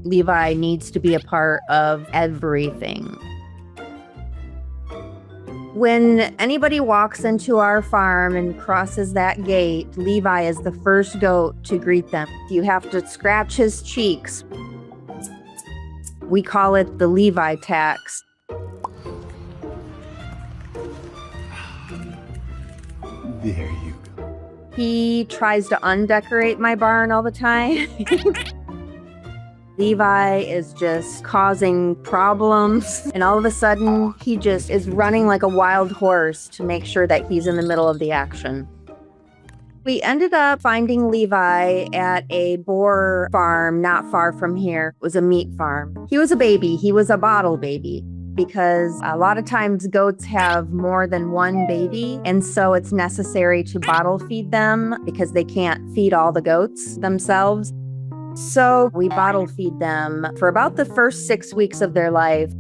Levi needs to be a part of everything. When anybody walks into our farm and crosses that gate, Levi is the first goat to greet them. You have to scratch his cheeks. We call it the Levi tax. There you go. He tries to undecorate my barn all the time. Levi is just causing problems, and all of a sudden, he just is running like a wild horse to make sure that he's in the middle of the action. We ended up finding Levi at a boar farm not far from here. It was a meat farm. He was a baby. He was a bottle baby because a lot of times goats have more than one baby, and so it's necessary to bottle feed them because they can't feed all the goats themselves. So we bottle feed them for about the first 6 weeks of their life.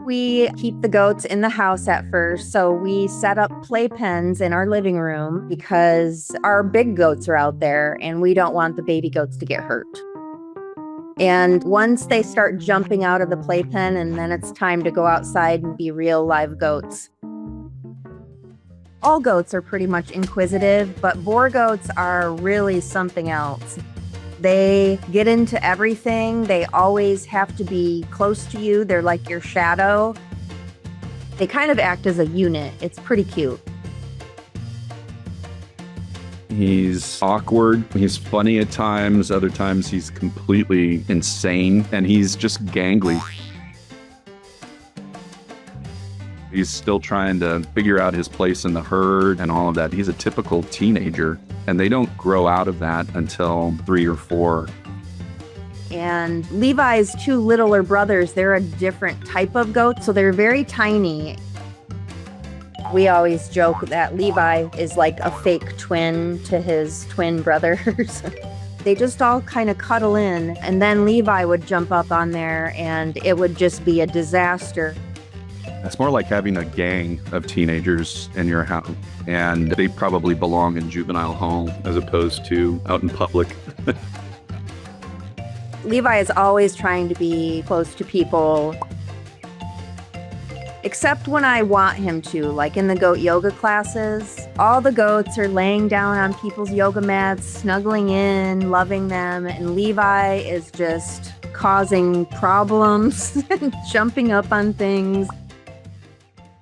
We keep the goats in the house at first, so we set up playpens in our living room because our big goats are out there and we don't want the baby goats to get hurt. And once they start jumping out of the playpen, and then it's time to go outside and be real live goats. All goats are pretty much inquisitive, but boar goats are really something else. They get into everything. They always have to be close to you. They're like your shadow. They kind of act as a unit. It's pretty cute. He's awkward. He's funny at times. Other times he's completely insane, and he's just gangly. He's still trying to figure out his place in the herd and all of that. He's a typical teenager, and they don't grow out of that until 3 or 4. And Levi's 2 littler brothers, they're a different type of goat, so they're very tiny. We always joke that Levi is like a fake twin to his twin brothers. They just all kind of cuddle in, and then Levi would jump up on there, and it would just be a disaster. It's more like having a gang of teenagers in your house, and they probably belong in juvenile home as opposed to out in public. Levi is always trying to be close to people, except when I want him to, like in the goat yoga classes. All the goats are laying down on people's yoga mats, snuggling in, loving them, and Levi is just causing problems and jumping up on things.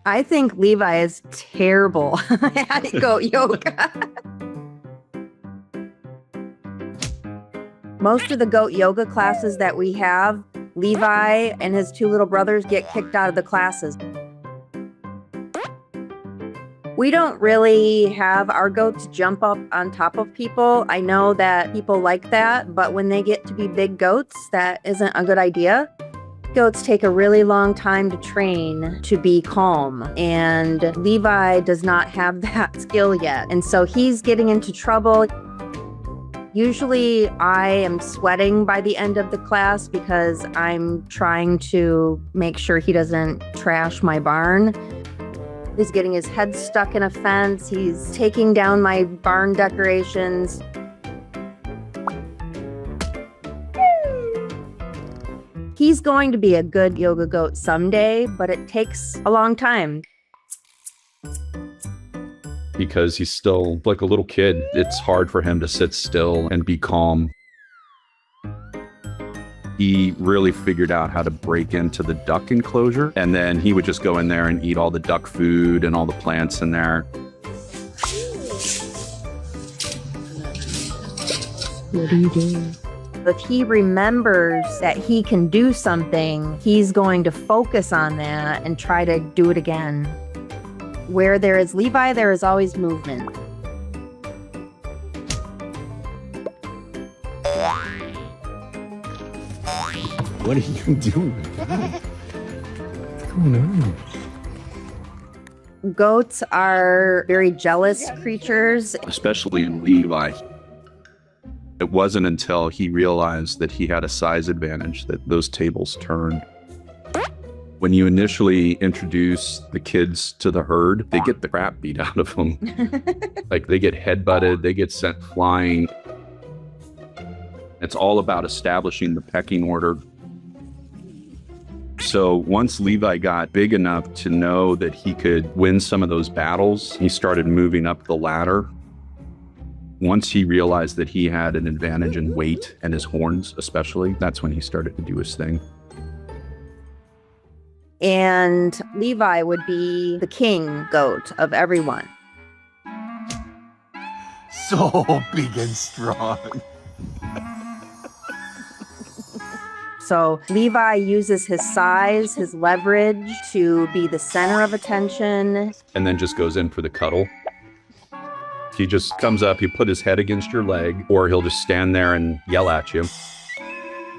I think Levi is terrible at goat yoga. Most of the goat yoga classes that we have, Levi and his 2 little brothers get kicked out of the classes. We don't really have our goats jump up on top of people. I know that people like that, but when they get to be big goats, that isn't a good idea. Goats take a really long time to train to be calm, and Levi does not have that skill yet, and so he's getting into trouble. Usually I am sweating by the end of the class because I'm trying to make sure he doesn't trash my barn. He's getting his head stuck in a fence. He's taking down my barn decorations. He's going to be a good yoga goat someday, but it takes a long time. Because he's still like a little kid. It's hard for him to sit still and be calm. He really figured out how to break into the duck enclosure, and then he would just go in there and eat all the duck food and all the plants in there. What are you doing? If he remembers that he can do something, he's going to focus on that and try to do it again. Where there is Levi, there is always movement. What are you doing? God. What's going on? Goats are very jealous creatures. Especially Levi. It wasn't until he realized that he had a size advantage that those tables turned. When you initially introduce the kids to the herd, they get the crap beat out of them. Like they get headbutted, they get sent flying. It's all about establishing the pecking order. So once Levi got big enough to know that he could win some of those battles, he started moving up the ladder. Once he realized that he had an advantage in weight and his horns especially, that's when he started to do his thing. And Levi would be the king goat of everyone. So big and strong. So Levi uses his size, his leverage to be the center of attention. And then just goes in for the cuddle. He just comes up, he'll put his head against your leg, or he'll just stand there and yell at you.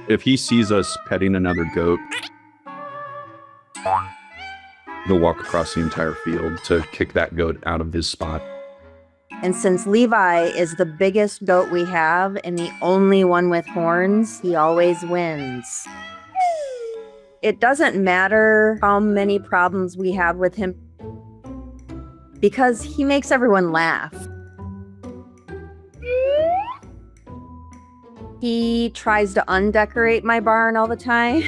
If he sees us petting another goat, he'll walk across the entire field to kick that goat out of his spot. And since Levi is the biggest goat we have and the only one with horns, he always wins. It doesn't matter how many problems we have with him because he makes everyone laugh. He tries to undecorate my barn all the time.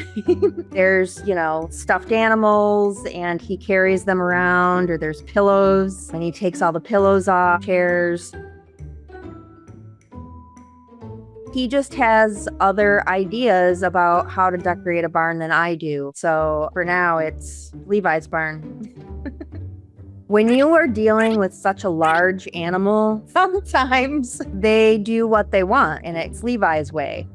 There's, stuffed animals and he carries them around, or there's pillows and he takes all the pillows off chairs. He just has other ideas about how to decorate a barn than I do. So for now, it's Levi's barn. When you are dealing with such a large animal, sometimes they do what they want, and it's Levi's way.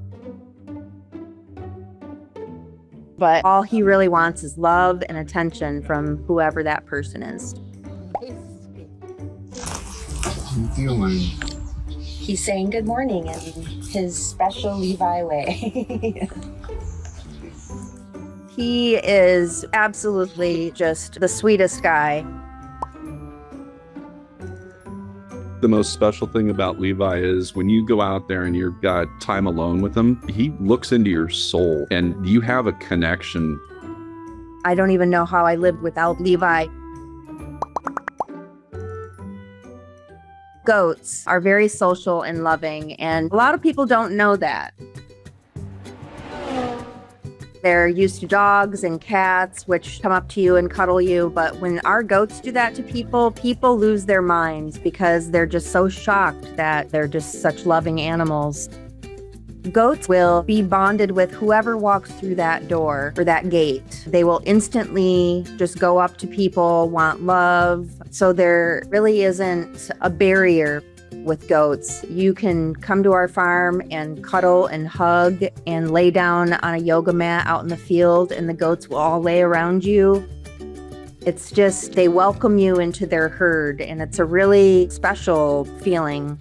But all he really wants is love and attention from whoever that person is. He's saying good morning in his special Levi way. He is absolutely just the sweetest guy. The most special thing about Levi is when you go out there and you've got time alone with him, he looks into your soul and you have a connection. I don't even know how I lived without Levi. Goats are very social and loving, and a lot of people don't know that. They're used to dogs and cats, which come up to you and cuddle you. But when our goats do that to people, people lose their minds because they're just so shocked that they're just such loving animals. Goats will be bonded with whoever walks through that door or that gate. They will instantly just go up to people, want love. So there really isn't a barrier with goats. You can come to our farm and cuddle and hug and lay down on a yoga mat out in the field, and the goats will all lay around you. It's just, they welcome you into their herd, and it's a really special feeling.